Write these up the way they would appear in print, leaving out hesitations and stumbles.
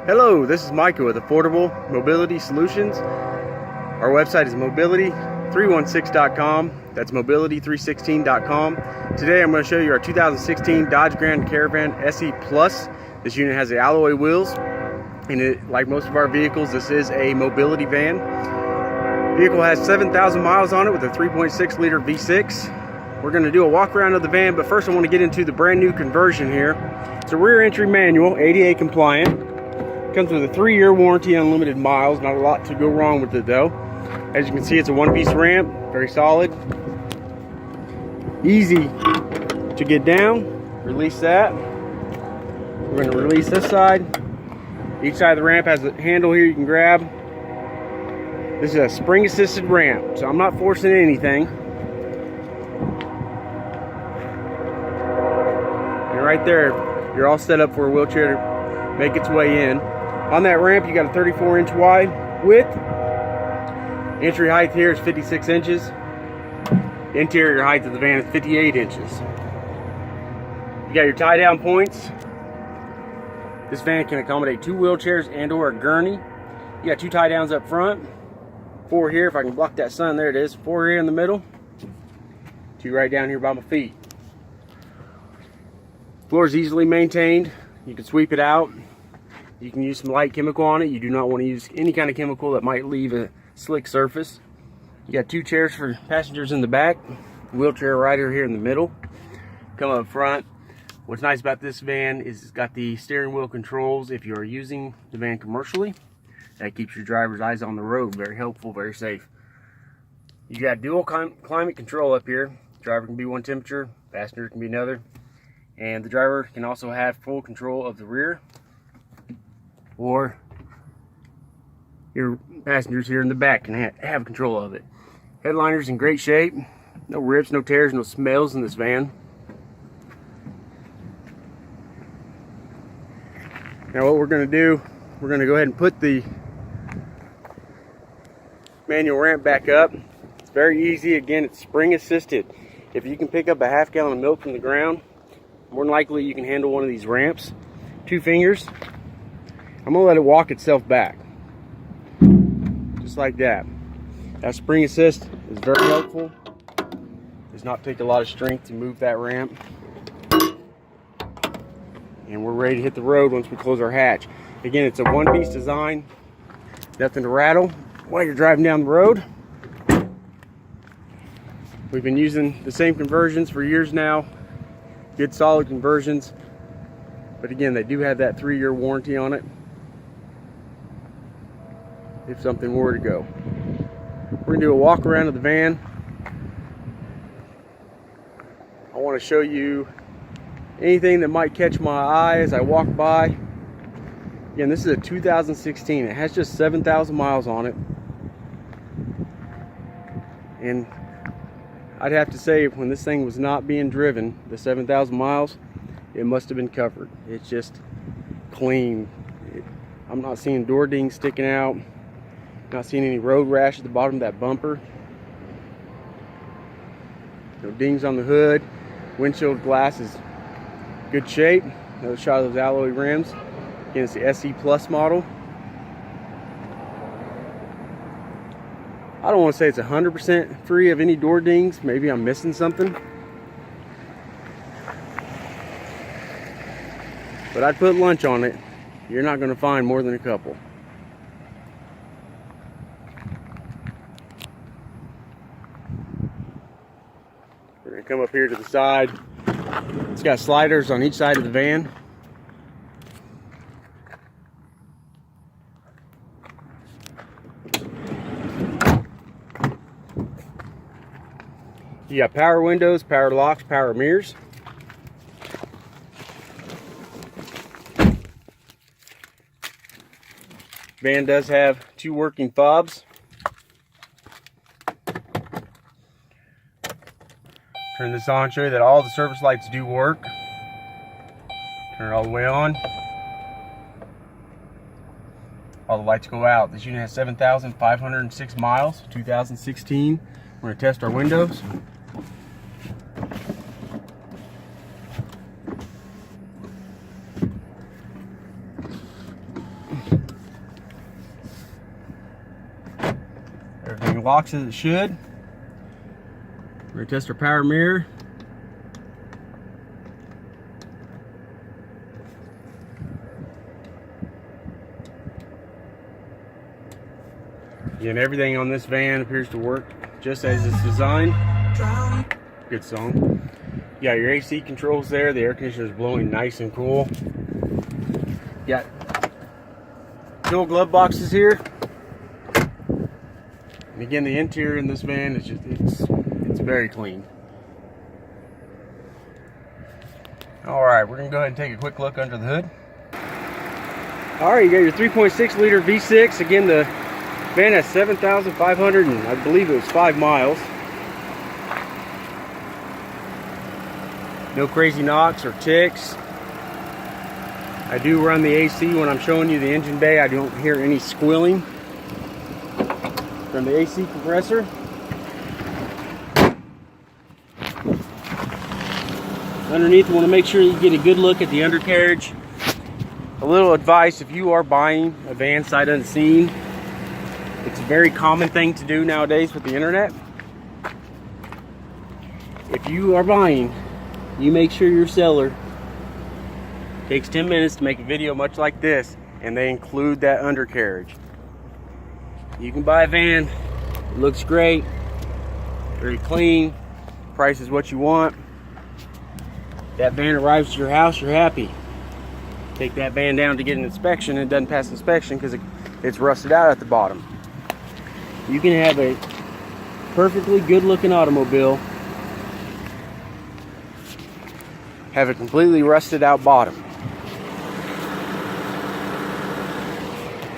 Hello, this is Micah with Affordable Mobility Solutions. Our website is mobility316.com. That's mobility316.com. Today I'm going to show you our 2016 Dodge Grand Caravan SE Plus. This unit has the alloy wheels, and like most of our vehicles, this is a mobility van. The vehicle has 7,000 miles on it with a 3.6 liter V6. We're going to do a walk around of the van, but first I want to get into the brand new conversion here. It's a rear entry manual, ADA compliant. Comes with a 3-year warranty, unlimited miles. Not a lot to go wrong with it though. As you can see, it's a one-piece ramp, very solid. Easy to get down. Release that. We're going to release this side. Each side of the ramp has a handle here you can grab. This is a spring-assisted ramp, so I'm not forcing anything. And right there, you're all set up for a wheelchair to make its way in. On that ramp, you got a 34-inch wide width. Entry height here is 56 inches. Interior height of the van is 58 inches. You got your tie-down points. This van can accommodate 2 wheelchairs and or a gurney. You got 2 tie-downs up front. 4 here, if I can block that sun, there it is. 4 here in the middle. 2 right down here by my feet. Floor is easily maintained. You can sweep it out. You can use some light chemical on it. You do not want to use any kind of chemical that might leave a slick surface. You got 2 chairs for passengers in the back. Wheelchair rider here in the middle. Come up front. What's nice about this van is it's got the steering wheel controls if you are using the van commercially. That keeps your driver's eyes on the road. Very helpful, very safe. You got dual climate control up here. Driver can be one temperature, passenger can be another. And the driver can also have full control of the rear, or your passengers here in the back can have control of it. Headliner's in great shape. No rips, no tears, no smells in this van. Now what we're going to do, we're going to go ahead and put the manual ramp back up. It's very easy. Again, it's spring assisted. If you can pick up a half gallon of milk from the ground, more than likely you can handle one of these ramps. 2 fingers. I'm going to let it walk itself back. Just like that. That spring assist is very helpful. It does not take a lot of strength to move that ramp. And we're ready to hit the road once we close our hatch. Again, it's a one-piece design. Nothing to rattle while you're driving down the road. We've been using the same conversions for years now. Good solid conversions. But again, they do have that 3-year warranty on it, if something were to go. We're gonna do a walk around of the van. I want to show you anything that might catch my eye as I walk by. Again, this is a 2016. It has just 7,000 miles on it. And I'd have to say, when this thing was not being driven, the 7,000 miles, it must have been covered. It's just clean. I'm not seeing door dings sticking out. Not seeing any road rash at the bottom of that bumper. No dings on the hood. Windshield glass is good shape. Another shot of those alloy rims. Again, it's the SE Plus model. I don't want to say it's 100% free of any door dings. Maybe I'm missing something. But I'd put lunch on it. You're not going to find more than a couple. We're going to come up here to the side. It's got sliders on each side of the van. You got power windows, power locks, power mirrors. Van does have 2 working fobs. Turn this on, show you that all the service lights do work. Turn it all the way on. All the lights go out. This unit has 7,506 miles, 2016. We're going to test our windows. Everything locks as it should. We're going to test our power mirror. Again, everything on this van appears to work just as it's designed. Good song. You got your AC controls there. The air conditioner is blowing nice and cool. You got dual glove boxes here. And again, the interior in this van is just it's very clean. All right, we're gonna go ahead and take a quick look under the hood. All right, you got your 3.6 liter V6. Again, the van has 7,500 and I believe it was 5 miles. No crazy knocks or ticks. I do run the AC when I'm showing you the engine bay. I don't hear any squealing from the AC compressor. Underneath, you want to make sure you get a good look at the undercarriage. A little advice: if you are buying a van sight unseen, it's a very common thing to do nowadays with the internet. If you are buying, you make sure your seller takes 10 minutes to make a video much like this, and they include that undercarriage. You can buy a van, it looks great, very clean, price is what you want. That van arrives to your house, you're happy. Take that van down to get an inspection, and it doesn't pass inspection because it's rusted out at the bottom. You can have a perfectly good looking automobile have a completely rusted out bottom.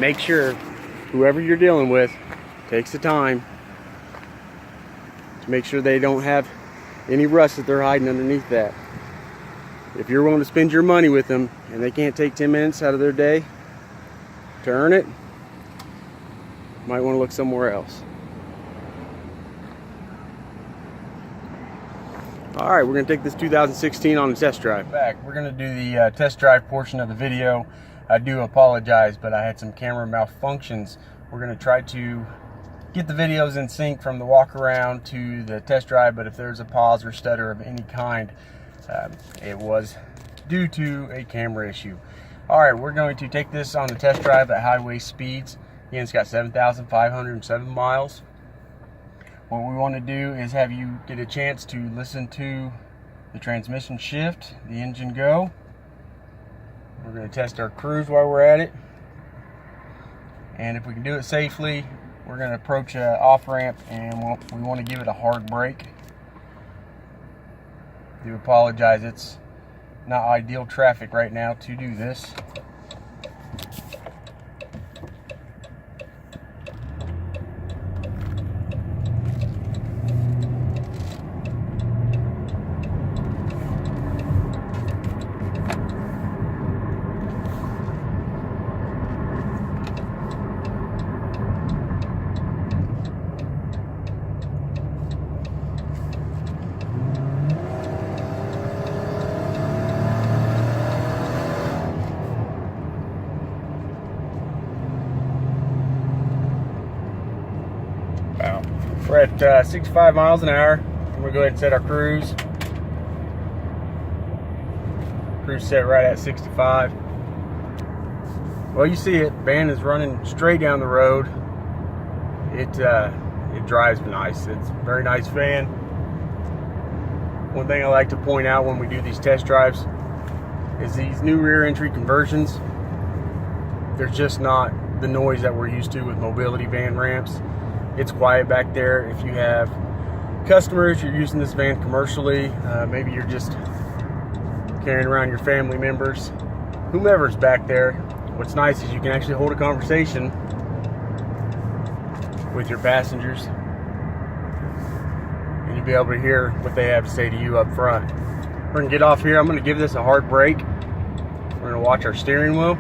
Make sure whoever you're dealing with takes the time to make sure they don't have any rust that they're hiding underneath that. If you're willing to spend your money with them and they can't take 10 minutes out of their day to earn it, you might want to look somewhere else. Alright, we're going to take this 2016 on a test drive. We're going to do the test drive portion of the video. I do apologize, but I had some camera malfunctions. We're going to try to get the videos in sync from the walk around to the test drive, but if there's a pause or stutter of any kind, it was due to a camera issue. Alright, we're going to take this on the test drive at highway speeds. Again, it's got 7,507 miles. What we want to do is have you get a chance to listen to the transmission shift, the engine go. We're going to test our cruise while we're at it. And if we can do it safely, we're going to approach an off ramp and we want to give it a hard brake. I do apologize, it's not ideal traffic right now to do this. We're at 65 miles an hour. We're going to go ahead and set our cruise. Cruise set right at 65. Well, you see it, van is running straight down the road. It drives nice. It's a very nice van. One thing I like to point out when we do these test drives is these new rear entry conversions. There's just not the noise that we're used to with mobility van ramps. It's quiet back there. If you have customers, you're using this van commercially, maybe you're just carrying around your family members, whomever's back there, what's nice is you can actually hold a conversation with your passengers and you'll be able to hear what they have to say to you up front. We're going to get off here. I'm going to give this a hard brake. We're going to watch our steering wheel.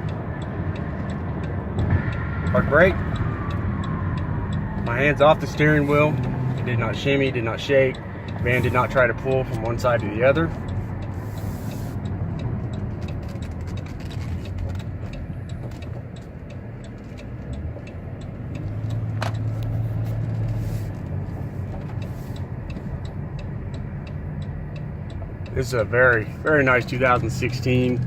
Hard brake. My hand's off the steering wheel. It did not shimmy, did not shake. The van did not try to pull from one side to the other. This is a very, very nice 2016.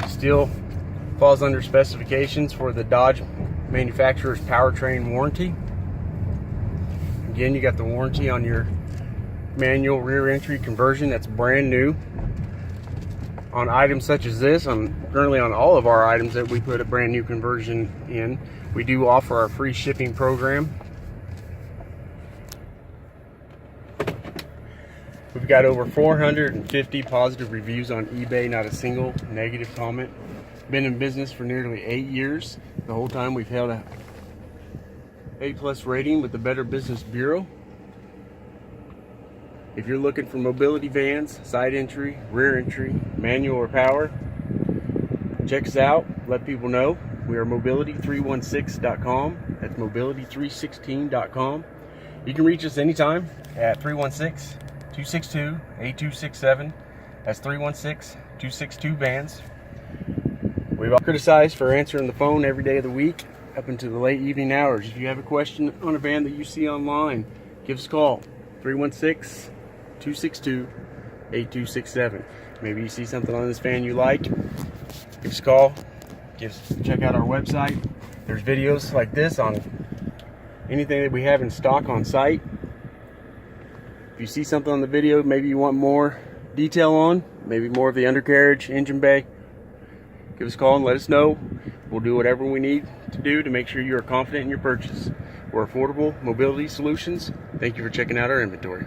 Still falls under specifications for the Dodge manufacturer's powertrain warranty. Again, you got the warranty on your manual rear entry conversion. That's brand new. On items such as this, currently on all of our items that we put a brand new conversion in, we do offer our free shipping program. We've got over 450 positive reviews on eBay, not a single negative comment. Been in business for nearly 8 years. The whole time we've held a A+ rating with the Better Business Bureau. If you're looking for mobility vans, side entry, rear entry, manual or power, check us out. Let people know. We are mobility316.com. That's mobility316.com. You can reach us anytime at 316-262-8267. That's 316-262-VANS. We've all criticized for answering the phone every day of the week up into the late evening hours. If you have a question on a van that you see online, give us a call. 316-262-8267. Maybe you see something on this van you like, give us a call. Check out our website. There's videos like this on anything that we have in stock on site. If you see something on the video maybe you want more detail on, maybe more of the undercarriage, engine bay, give us a call and let us know. We'll do whatever we need to do to make sure you are confident in your purchase. We're Affordable Mobility Solutions. Thank you for checking out our inventory.